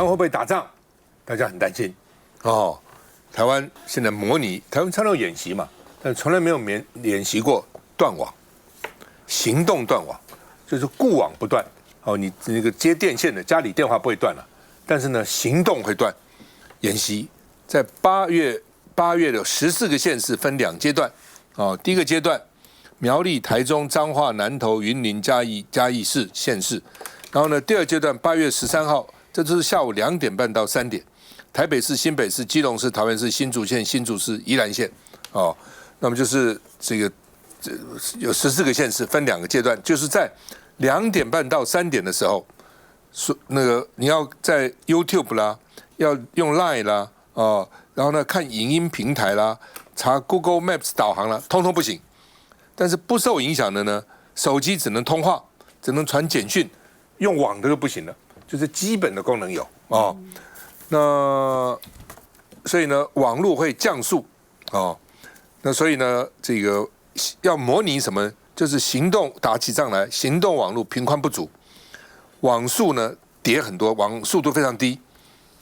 灣會不會打仗？大家很擔心哦。台灣現在模擬，台灣常常演習嘛，但從來沒有演習過斷網，行動斷網，就是固網不斷。哦，你那個接電線的家裡電話不會斷了，但是呢，行動會斷。演習在8月的14個縣市分2階段。哦，第一個階段，苗栗、台中、彰化、南投、雲林、嘉義市縣市。然後呢，第2階段8月13號，這就是下午2點半到3點，台北市、新北市、基隆市、桃園市、新竹縣、新竹市、宜蘭縣。哦，那麼就是有14個縣市分2個階段，就是在2點半到3點的時候，那個你要在 YouTube 啦，要用 Line 啦，哦，然後呢看影音平台啦，查 Google Maps 導航啦，通通不行。但是不受影響的呢，手機只能通話，只能傳簡訊，用網的都不行了，就是基本的功能有哦。那所以呢，網絡會降速哦。那所以呢，這個要模擬什麼？就是行動打起仗來，行動網絡頻寬不足，網速呢跌很多，網速度非常低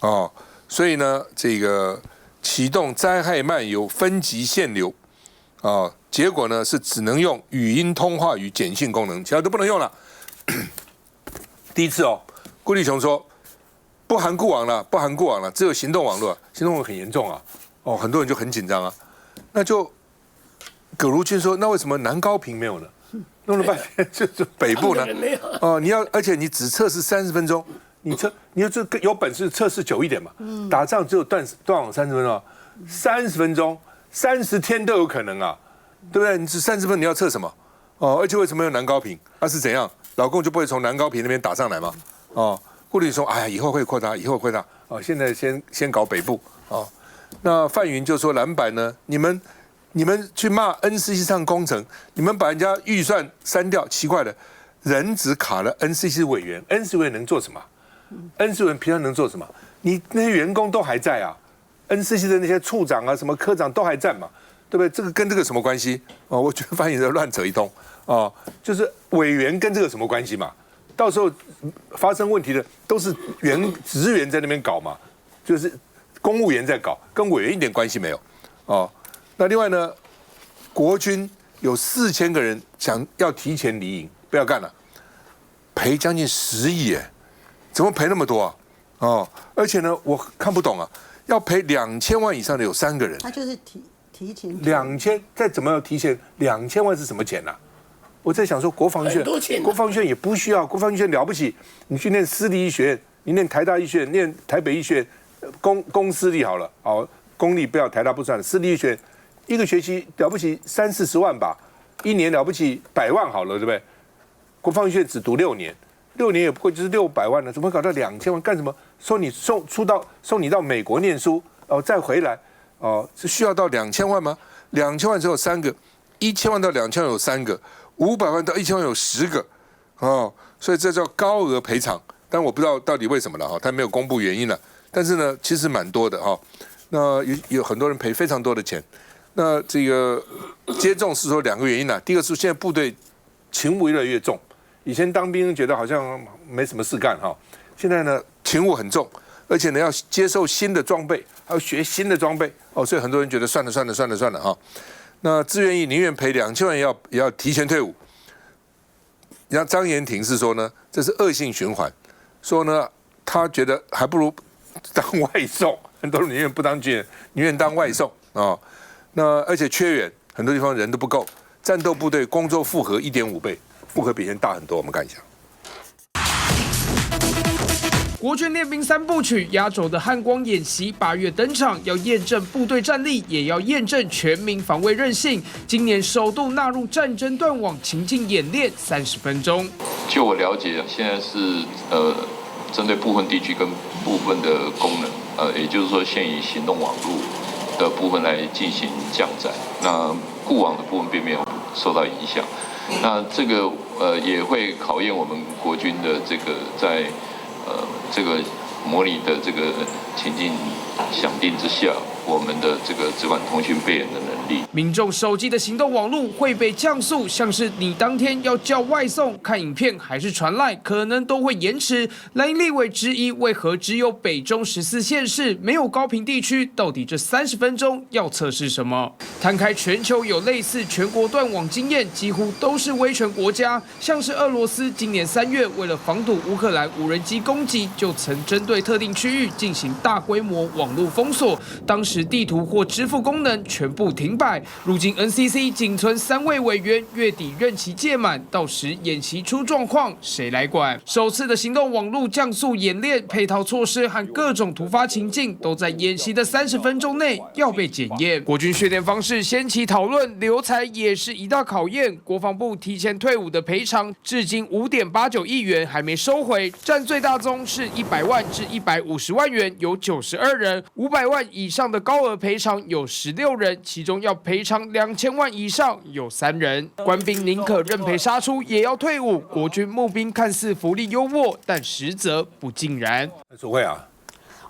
哦。所以呢，這個啟動災害漫遊分級限流哦，結果呢是只能用語音通話與簡訊功能，其他都不能用了。第一次哦，顧立雄說不含固網了，不含固網了，只有行動網絡，行動網絡很嚴重啊，哦，很多人就很緊張啊，那就。葛如君說：“那為什麼南高屏沒有呢？弄了半天就是北部呢？哦，而且你只測試30分鐘，你要這有本事測試久一點嘛。打仗只有斷網30分鐘，30分鐘，30天都有可能啊，對不對？你只30分，你要測什麼？哦，而且為什麼有南高屏？那是怎樣？老共就不會從南高屏那邊打上來嗎？哦，顧立雄說：哎呀，以後會擴大，以後會擴大。哦，現在先搞北部哦。那范雲就說藍白呢，你們去罵 NCC 上工程，你們把人家預算刪掉，奇怪了，人只卡了 NCC 委員 ，NCC 委員能做什麼？NCC 委員平常能做什麼？你那些員工都還在啊 ，NCC 的那些處長啊、什麼科長都還在嘛，對不對？這個跟這個什麼關係？哦，我覺得翻譯的亂扯一通哦，就是委員跟這個什麼關係嘛？到時候發生問題的都是職員在那邊搞嘛，就是公務員在搞，跟委員一點關係沒有哦。那另外呢，國軍有4000個人想要提前離營，不要幹了，賠將近10億哎，怎麼賠那麼多啊？哦，而且呢，我看不懂啊，要賠2000萬以上的有3個人，他就是提前2000，再怎麼要提前2000萬是什麼錢啊？我在想說，國防學院，國防學院也不需要，國防學院了不起，你去念私立醫學院，你念台大醫學院，念台北醫學院，公私立好了，哦，公立不要，台大不算了，私立醫學院。一個學期了不起30-40萬吧，1年了不起100萬好了，對不對？國防醫學院只讀6年，6年也不過就是600萬了，怎麼會搞到2000萬？幹什麼？送你到美國念書，哦，再回來，哦，是需要到2000萬嗎？2000萬只有3個，1000萬到2000萬有3個，500萬到1000萬有10個，哦，所以這叫高額賠償。但我不知道到底為什麼了哈，他沒有公布原因了。但是呢，其實蠻多的哈。那有很多人賠非常多的錢。那這個接種是說2個原因啊，第一個是現在部隊勤務越來越重，以前當兵覺得好像沒什麼事幹哈，現在呢勤務很重，而且呢要接受新的裝備，還要學新的裝備哦，所以很多人覺得算了哈。那自願役寧願賠2000萬也要提前退伍。然後張延廷是說呢，這是惡性循環，說呢他覺得還不如當外送，很多人寧願不當軍人，寧願當外送啊。哦，那而且缺員，很多地方人都不夠，戰鬥部隊工作負荷1.5倍，負荷比以前大很多。我們看一下，國軍練兵3部曲壓軸的漢光演習8月登場，要驗證部隊戰力，也要驗證全民防衛韌性。今年首度納入戰爭斷網情境演練30分鐘。就我了解，現在是針對部分地區跟部分的功能，也就是說，現以行動網絡的部分來進行降載，那固網的部分並沒有受到影響。那這個也會考驗我們國軍的這個在這個模擬的這個情境想定之下，我們的這個指管通訊備援的能力。力。民眾手機的行動網絡會被降速，像是你当天要叫外送、看影片還是傳賴，可能都會延遲。藍營立委質疑，為何只有北中14縣市，沒有高屏地區？到底這30分鐘要測試什麼？攤開全球有類似全國斷網經驗，幾乎都是威權國家，像是俄羅斯，今年3月為了防堵烏克蘭無人機攻擊，就曾針對特定區域進行大規模網絡封鎖，當時地圖或支付功能全部停擺。如今 NCC 僅存3位委員，月底任期屆滿，到時演習出狀況，誰來管？首次的行動網絡降速演練，配套措施和各種突發情境，都在演習的30分鐘內要被檢驗。國軍訓練方式掀起討論，留才也是一大考驗。國防部提前退伍的賠償，至今5.89億元還沒收回，占最大宗是100萬至150萬元，有92人；500萬以上的高額賠償有16人，其中要賠償2000萬以上有3人。官兵寧可認賠殺出，也要退伍。國軍募兵看似福利優渥，但實則不盡然。主會啊，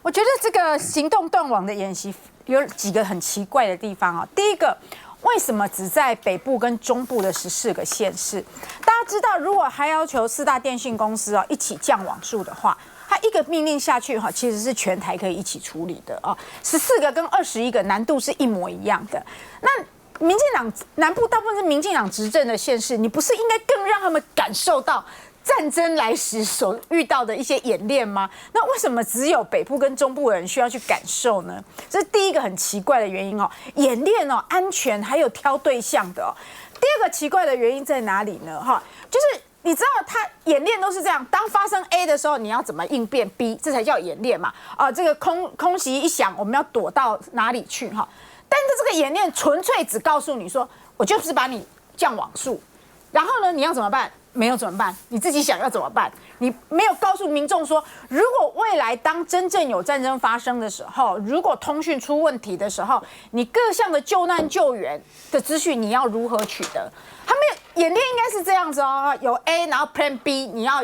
我覺得這個行動斷網的演習有幾個很奇怪的地方啊。第一個，為什麼只在北部跟中部的14個縣市？大家知道，如果還要求4大電信公司一起降網數的話，它一個命令下去其實是全台可以一起處理的啊。14個跟21個難度是一模一樣的。那民進黨南部大部分是民進黨執政的縣市，你不是應該更讓他們感受到戰爭來時所遇到的一些演練嗎？那為什麼只有北部跟中部的人需要去感受呢？這是第一個很奇怪的原因哦。演練哦，安全還有挑對象的哦。第二個奇怪的原因在哪裡呢？就是你知道他演練都是這樣，當發生 A 的時候，你要怎麼應變 B， 這才叫演練嘛。這個空襲一響，我們要躲到哪裡去哈？但是這個演練純粹只告訴你說，我就是把你降網數，然後呢，你要怎麼辦？沒有怎麼辦？你自己想要怎麼辦？你沒有告訴民眾說，如果未來當真正有戰爭發生的時候，如果通訊出問題的時候，你各項的救難救援的資訊你要如何取得？他沒有演練應該是這樣子哦，有 A， 然後 Plan B， 你要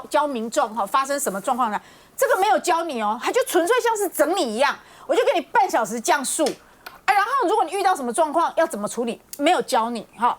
教民眾發生什麼狀況呢？這個沒有教你哦，它就純粹像是整理一樣，我就給你半小時降速。然後如果你遇到什麼狀況要怎麼處理，沒有教你哈。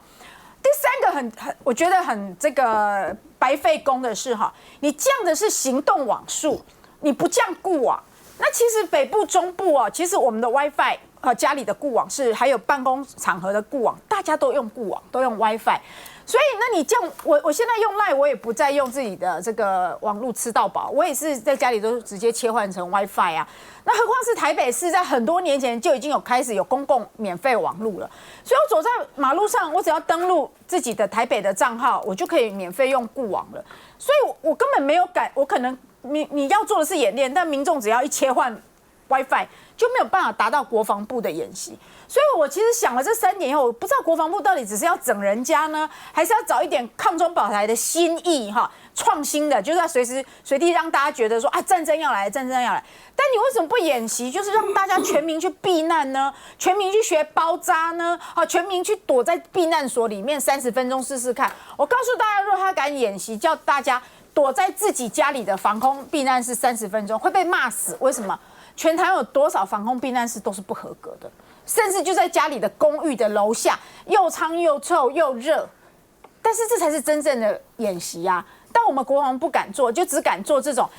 第三個我覺得很這個白費工的是你降的是行動網數，你不降固網。那其實北部中部其實我們的 WiFi 家裡的固網還有辦公場合的固網，大家都用固網，都用 WiFi。所以，那你這樣，我現在用 LINE， 我也不再用自己的這個網絡吃到飽，我也是在家裡都直接切換成 WiFi 啊。那何況是台北市在很多年前就已經開始有公共免費網絡了，所以我走在馬路上，我只要登錄自己的台北的賬號，我就可以免費用固網了。所以我根本沒有我可能你要做的是演練，但民眾只要一切換 WiFi 就沒有辦法達到國防部的演習。所以我其實想了這3點以後，我不知道國防部到底只是要整人家呢，還是要找一點抗中保台的新意創新的，就是要隨時隨地讓大家覺得說戰爭要來，戰爭要來。但你為什麼不演習？就是讓大家全民去避難呢？全民去學包紮呢？全民去躲在避難所裡面30分鐘試試看。我告訴大家，如果他敢演習，叫大家躲在自己家裡的防空避難室30分鐘，會被罵死。為什麼？全台有多少防空避難室都是不合格的？甚至就在家裡的公寓的樓下，又髒又臭又熱，但是這才是真正的演習啊！但我們國防不敢做，就只敢做這种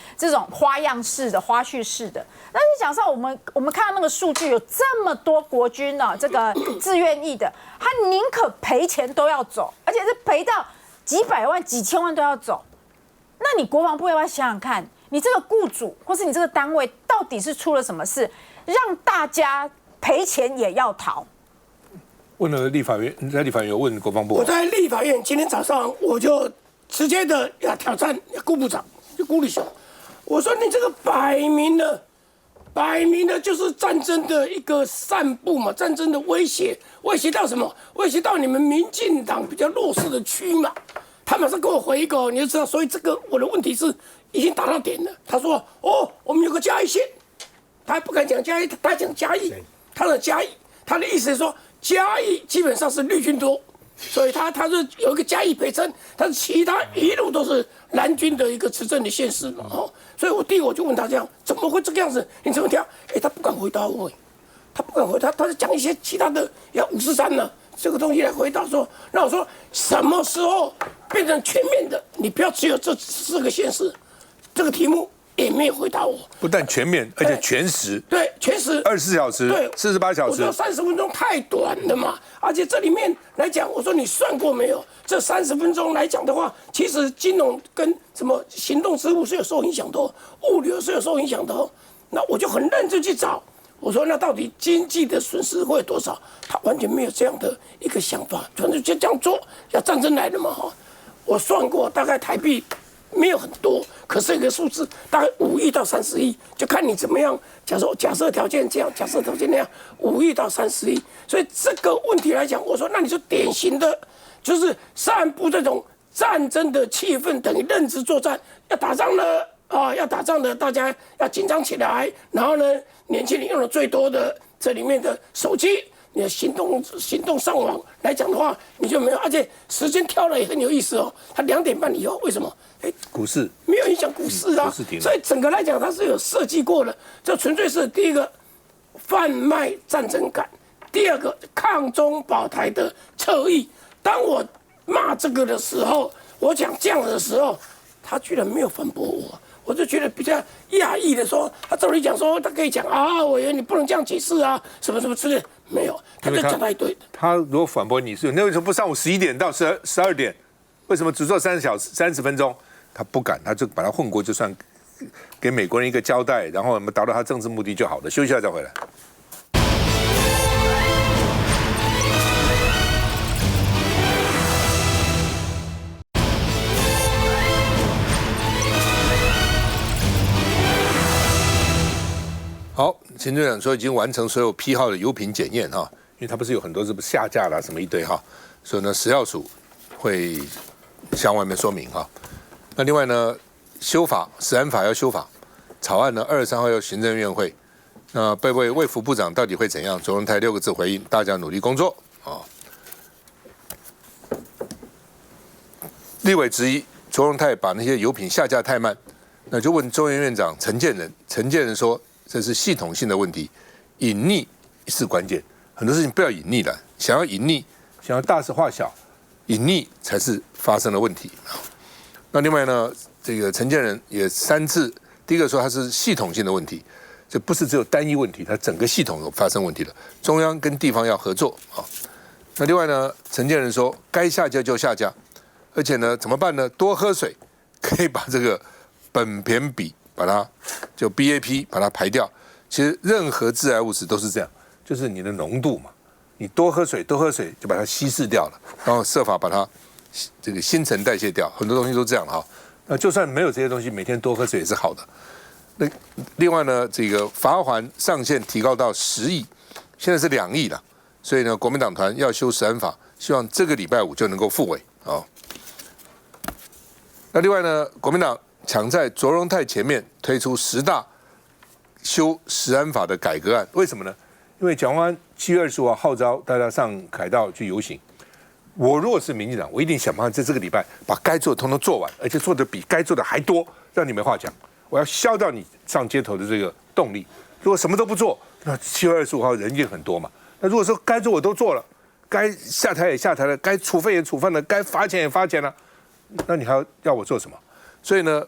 花樣式的、花絮式的。但是講上我們看到那個數據，有這麼多國軍這個自願役的，他寧可賠錢都要走，而且是賠到幾百萬、幾千萬都要走。那你國防部要不要想想看，你這個雇主或是你這個單位到底是出了什麼事，讓大家賠錢也要逃？問了立法院，你在立法院有問國防部？我在立法院今天早上我就直接的要挑戰顧部長，就顧立雄。我說你這個擺明了就是戰爭的一個散布嘛，戰爭的威脅，威脅到什麼？威脅到你們民進黨比較弱勢的區嘛。他馬上給我回一個，你就知道，所以這個我的問題是已經打到點了。他說我們有個嘉義縣，他還不敢講嘉義，他講嘉義，他的嘉義，他的意思是說嘉義基本上是綠軍多。所以他是有一個嘉義陪襯，但是其他一路都是藍軍的一個執政的縣市嘛，所以我第一個我就問他這樣，怎麼會這個樣子？你怎麼挑？他不敢回答我。他不敢回答，他是講一些其他的，要53呢這個東西來回答說，那我說什麼時候變成全面的？你不要只有這4個縣市，這個題目也沒有回答我。不但全面，而且全時，對，全時24小時，对48小时。我說30分鐘太短了嘛，而且這裡面來講，我說你算過沒有？這30分鐘來講的話，其實金融跟什麼行動支付是有受影響的哦，物流是有受影響的哦。那我就很認真去找，我說那到底經濟的損失會有多少？他完全沒有這樣的一個想法，反正就這樣做，要戰爭來了嘛哈。我算過，大概台幣沒有很多，可是一個數字大概5億到30億，就看你怎麼樣。假設條件這樣，假設條件那樣，5億到30億。所以這個問題來講，我說那你就典型的，就是散布這種戰爭的氣氛，等於認知作戰，要打仗了啊，要打仗的，大家要緊張起來。然後呢，年輕人用的最多的這裡面的手機，你的行動上網來講的話，你就沒有，而且時間挑了也很有意思哦。它2點半以後，為什麼？股市沒有影響股市啊，所以整個來講它是有設計過的。這純粹是第一個販賣戰爭感，第二個抗中保台的側翼。當我罵這個的時候，我講這樣的時候，他居然沒有反駁我，我就覺得比較訝異的說，他照理講說他可以講啊，委員你不能這樣解釋啊，什麼什麼之類的，沒有，他就講他一堆的。他如果反駁你是，那為什麼不上午11點到12點？為什麼只做30分鐘？他不敢，他就把它混過，就算給美國人一個交代，然後我們達到他政治目的就好了。休息一下再回來。好，行政院長說已經完成所有批號的油品檢驗哈，因為他不是有很多是不是下架啦什麼一堆哈，所以呢，食藥署會向外面說明哈。那另外呢，修法食安法要修法，草案呢23號要行政院會，那被問衛福部長到底會怎樣？卓榮泰6個字回應：大家努力工作啊。立委質疑卓榮泰把那些油品下架太慢，那就問中研院長陳建仁，陳建仁說這是系統性的問題，隱匿是關鍵，很多事情不要隱匿了，想要隱匿，想要大事化小，隱匿才是發生的問題。那另外呢，這個陳建仁也3次，第一個說它是系統性的問題，這不是只有單一問題，它整個系統有發生問題了，中央跟地方要合作啊。那另外呢，陳建仁說該下架就下架，而且呢怎麼辦呢？多喝水，可以把這個苯鈿比把它就 BAP 把它排掉。其實任何致癌物質都是這樣，就是你的濃度嘛，你多喝水就把它稀釋掉了，然後設法把它這個新陳代謝掉，很多東西都這樣哈。那就算沒有這些東西，每天多喝水也是好的。那另外呢，這個罰鍰上限提高到10億，現在是2億了。所以呢，國民黨團要修食安法，希望這個禮拜5就能夠復委啊。那另外呢，國民黨搶在卓榮泰前面推出10大修食安法的改革案，為什麼呢？因為蔣萬安7月25號號召大家上凱道去遊行。我如果是民進黨，我一定想辦法在這個禮拜把該做的通通做完，而且做的比該做的還多，讓你沒話講。我要消掉你上街頭的這個動力。如果什麼都不做，那7月25號人也很多嘛。那如果說該做我都做了，該下台也下台了，該處分也處分了，該罰錢也罰錢了，那你還要我做什麼？所以呢，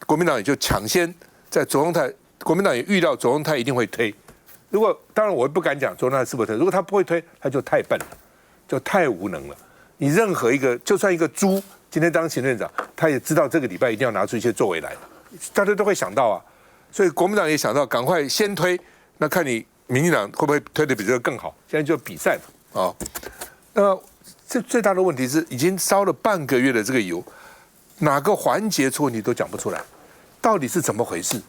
國民黨也就搶先在卓榮泰，國民黨也預料卓榮泰一定會推。如果當然我不敢講卓榮泰是不是推，如果他不會推，他就太笨了，就太無能了。你任何一個，就算一個豬今天當行政院長，他也知道這個禮拜一定要拿出一些作為來，大家都會想到啊。所以國民黨也想到，趕快先推，那看你民進黨會不會推得比這個更好。現在就比賽嘛，啊，那這最大的問題是，已經燒了半個月的這個油，哪個環節出問題都講不出來，到底是怎麼回事？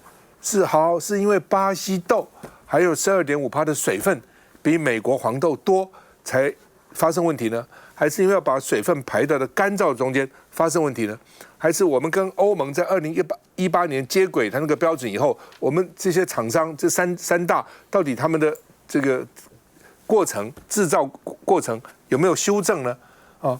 是因為巴西豆還有12.5%的水分比美國黃豆多才發生問題呢？還是因為要把水分排到的乾燥中間發生問題呢？還是我們跟歐盟在2018年接軌它那個標準以後，我們這些廠商這三大到底他們的這個過程製造過程有沒有修正呢？啊，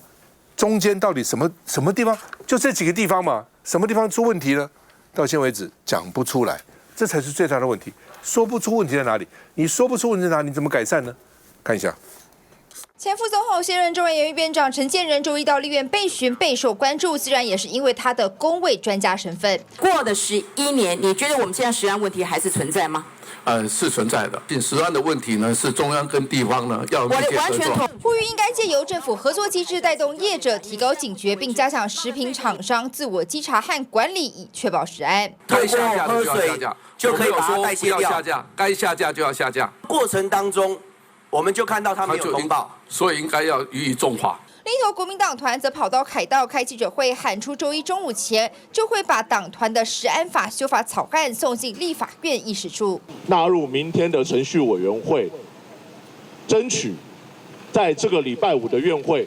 中間到底什麼地方？就這幾個地方嘛，什麼地方出問題呢？到現在為止講不出來，這才是最大的問題。說不出問題在哪裡，你說不出問題在哪裡，你怎麼改善呢？看一下。前副總統、現任中研院院長陳建仁周一到立院備詢備受關注，自然也是因為他的公衛專家身份。過了11年，你覺得我們現在食安問題還是存在嗎？是存在的。食安的問題呢，是中央跟地方呢要密切合作。呼籲應該借由政府合作機制，帶動業者提高警覺，並加強食品廠商自我稽查和管理，以確保食安。該下架的就要下架，就可以把它代謝掉。不要下架，該下架就要下架。過程當中，我們就看到他沒有通報，所以應該要予以重罰。另一頭國民黨團則跑到凱道開記者會，喊出周一中午前就會把黨團的食安法修法草案送進立法院議事處，納入明天的程序委員會，爭取在這個禮拜5的院會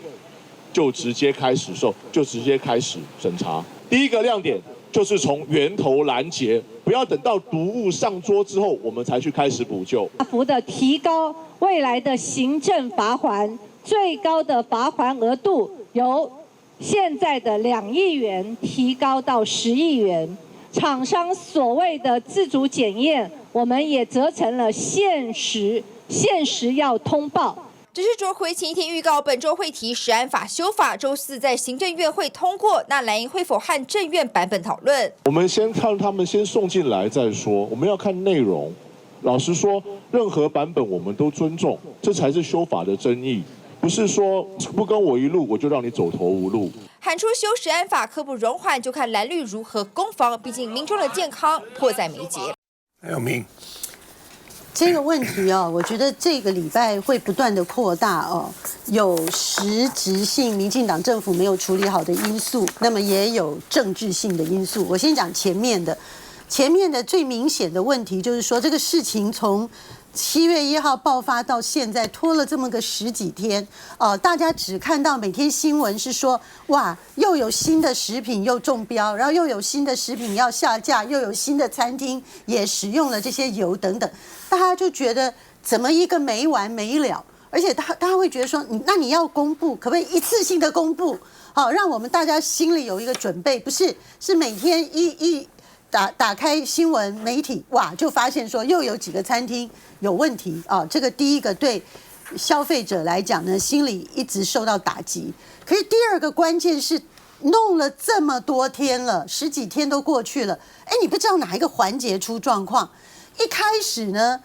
就直接開始審查。第一個亮點就是從源頭攔截，不要等到毒物上桌之後，我們才去開始補救。大幅的提高未來的行政罰鍰。最高的罰鍰額度由現在的2億元提高到10億元。廠商所謂的自主檢驗，我們也責成了限時要通報。只是卓回前一天預告，本周會提食安法修法，周4在行政院會通過。那藍營會否和政院版本討論？我們先看他們先送進來再說，我們要看內容。老實說，任何版本我們都尊重，這才是修法的爭議。不是說不跟我一路，我就讓你走投無路。喊出修食安法刻不容緩，就看藍綠如何攻防。畢竟民眾的健康迫在眉睫。還有明，這個問題哦，我覺得這個禮拜會不斷的擴大哦，有實質性民進黨政府沒有處理好的因素，那麼也有政治性的因素。我先講前面的最明顯的問題就是說，這個事情從7月1號爆發到現在拖了這麼個10幾天，大家只看到每天新聞是說，哇，又有新的食品又中標，然後又有新的食品要下架，又有新的餐廳也使用了這些油等等，大家就覺得怎麼一個沒完沒了，而且大家會覺得說，那你要公布，可不可以一次性的公布，好，讓我們大家心裡有一個準備，不是每天打開新聞媒體，哇，就發現說又有幾個餐廳有問題啊！這個第一個對消費者來講呢，心裡一直受到打擊。可是第二個關鍵是，弄了這麼多天了，10幾天都過去了，哎，你不知道哪一個環節出狀況。一開始呢，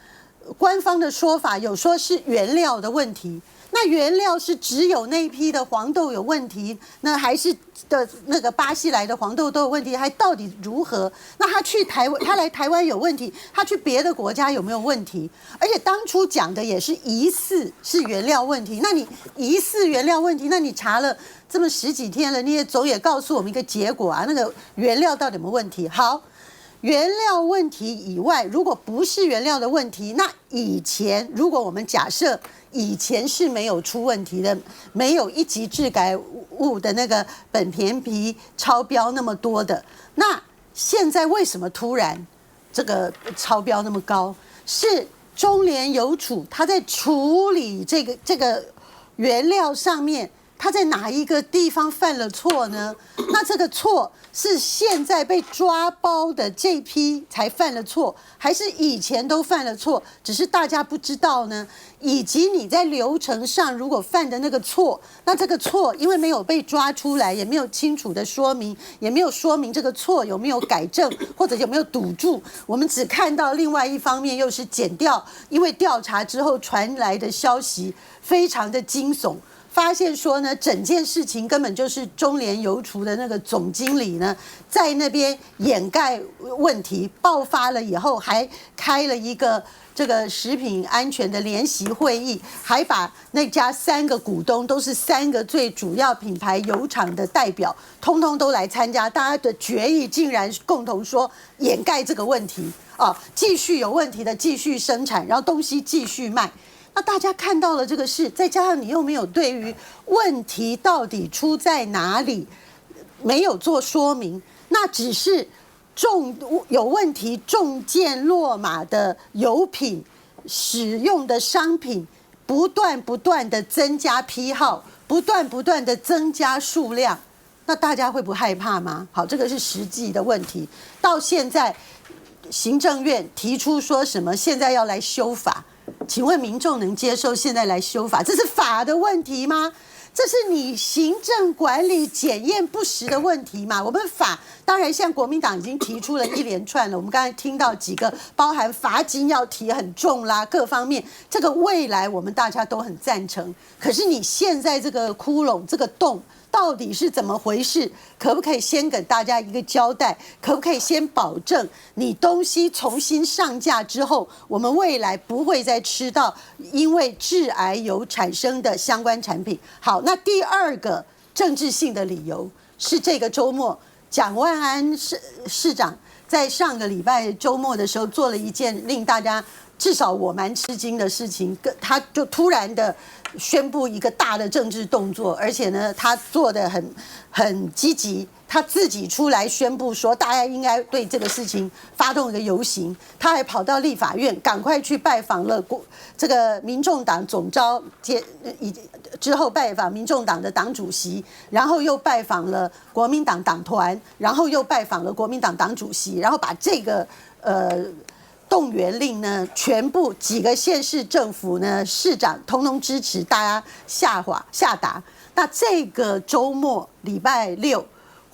官方的說法有說是原料的問題。那原料是只有那一批的黃豆有問題，那還是的那個巴西來的黃豆都有問題，還到底如何？那他來台灣有問題，他去別的國家有沒有問題？而且當初講的也是疑似是原料問題，那你疑似原料問題，那你查了這麼10幾天了，你也總也告訴我們一個結果啊，那個原料到底有沒有問題？好。原料問題以外，如果不是原料的問題，那以前如果我們假設以前是沒有出問題的，沒有1級制改物的那個苯甜皮超標那麼多的，那現在為什麼突然這個超標那麼高？是中聯郵儲它在處理這個原料上面，他在哪一個地方犯了錯呢？那這個錯是現在被抓包的這批才犯了錯，還是以前都犯了錯，只是大家不知道呢？以及你在流程上如果犯的那個錯，那這個錯因為沒有被抓出來，也沒有清楚的說明，也沒有說明這個錯有沒有改正，或者有沒有堵住，我們只看到另外一方面又是檢調，因為調查之後傳來的消息非常的驚悚。發現說呢，整件事情根本就是中聯郵儲的那個總經理呢，在那邊掩蓋問題，爆發了以後還開了一個這個食品安全的聯席會議，還把那家3個股東都是3個最主要品牌油廠的代表，通通都來參加，大家的決議竟然共同說掩蓋這個問題啊，繼續有問題的繼續生產，然後東西繼續賣。那大家看到了這個事，再加上你又沒有對於問題到底出在哪裡沒有做說明，那只是有問題中箭落馬的油品使用的商品不斷的增加批號，不斷的增加數量，那大家會不害怕嗎？好，這個是實際的問題。到現在行政院提出說什麼現在要來修法，請問民眾能接受現在來修法？這是法的問題嗎？這是你行政管理檢驗不實的問題嘛？我們法當然，像國民黨已經提出了一連串了。我們剛才聽到幾個，包含罰金要提很重啦，各方面，這個未來我們大家都很贊成。可是你現在這個窟窿，這個洞到底是怎麼回事？可不可以先給大家一個交代？可不可以先保證你東西重新上架之後，我們未來不會再吃到因為致癌油產生的相關產品？好，那第二個政治性的理由是這個周末蔣萬安市長在上個禮拜周末的時候做了一件令大家至少我蠻吃驚的事情，他就突然的宣布一個大的政治動作，而且呢，他做得很積極，他自己出來宣布說，大家應該對這個事情發動一個遊行，他還跑到立法院，趕快去拜訪了這個民眾黨總召，之後拜訪民眾黨的黨主席，然後又拜訪了國民党黨團，然後又拜訪了國民党黨主席，然後把這个动員令呢，全部幾個縣市政府呢，市長通通支持，大家下達。那這個周末禮拜六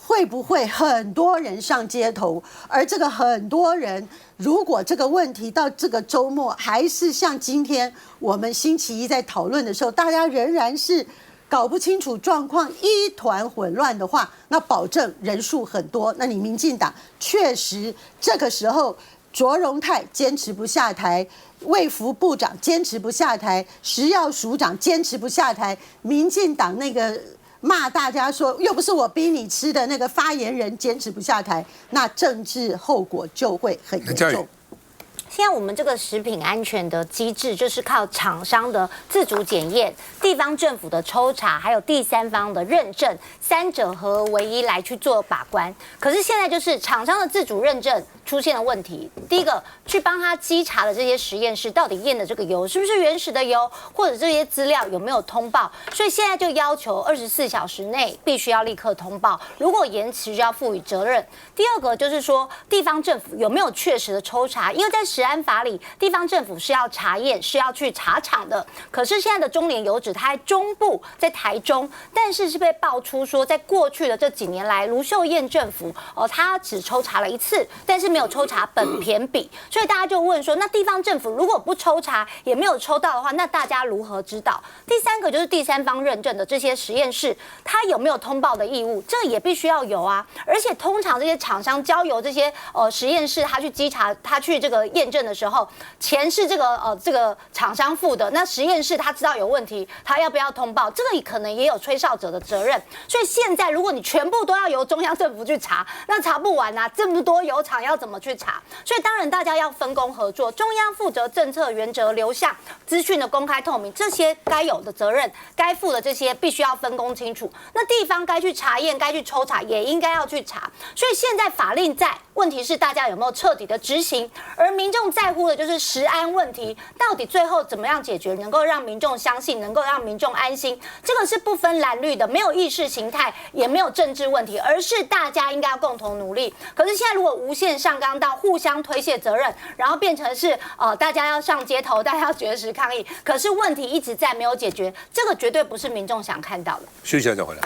會不會很多人上街頭？而這個很多人，如果這個問題到這個周末還是像今天我們星期一在討論的時候，大家仍然是搞不清楚狀況，一團混亂的話，那保證人數很多。那你民進黨確實這個時候，卓榮泰堅持不下台，衛福部長堅持不下台，食藥署長堅持不下台，民進黨那個罵大家說又不是我逼你吃的那個發言人堅持不下台，那政治後果就會很嚴重。現在我們這個食品安全的機制，就是靠廠商的自主檢驗、地方政府的抽查，還有第三方的認證，三者合為一來去做把關。可是現在就是廠商的自主認證出現了問題。第一個，去幫他稽查的這些實驗室到底驗的這個油是不是原始的油，或者這些資料有沒有通報？所以現在就要求24小時內必須要立刻通報，如果延遲就要負予責任。第二個就是說，地方政府有沒有確實的抽查？因為在食安法裡，地方政府是要查驗，是要去查廠的。可是現在的中聯油脂，它在中部，在台中，但是被爆出說，在過去的這幾年來，盧秀燕政府他只抽查了1次，但是沒有抽查本田比，所以大家就問說，那地方政府如果不抽查，也沒有抽到的話，那大家如何知道？第三個就是第三方認證的這些實驗室，它有沒有通報的義務？這也必須要有啊。而且通常這些廠商交由這些實驗室，他去稽查，他去這個驗證的時候，錢是這個廠商付的，那實驗室他知道有問題，他要不要通報？這個可能也有吹哨者的責任。所以現在如果你全部都要由中央政府去查，那查不完啊，這麼多油廠要怎麼去查？所以當然大家要分工合作，中央負責政策原則流向、資訊的公開透明，這些該有的責任、該負的這些必須要分工清楚。那地方該去查驗、該去抽查，也應該要去查。所以現在法令在，問題是大家有沒有徹底的執行？而民眾在乎的就是食安問題，到底最後怎麼樣解決，能夠讓民眾相信，能夠讓民眾安心？這個是不分藍綠的，沒有意識形態，也沒有政治問題，而是大家應該要共同努力。可是現在如果無限上綱到互相推卸責任，然後變成是大家要上街頭，大家要絕食抗議，可是問題一直在沒有解決，這個絕對不是民眾想看到的。休息一下再回來。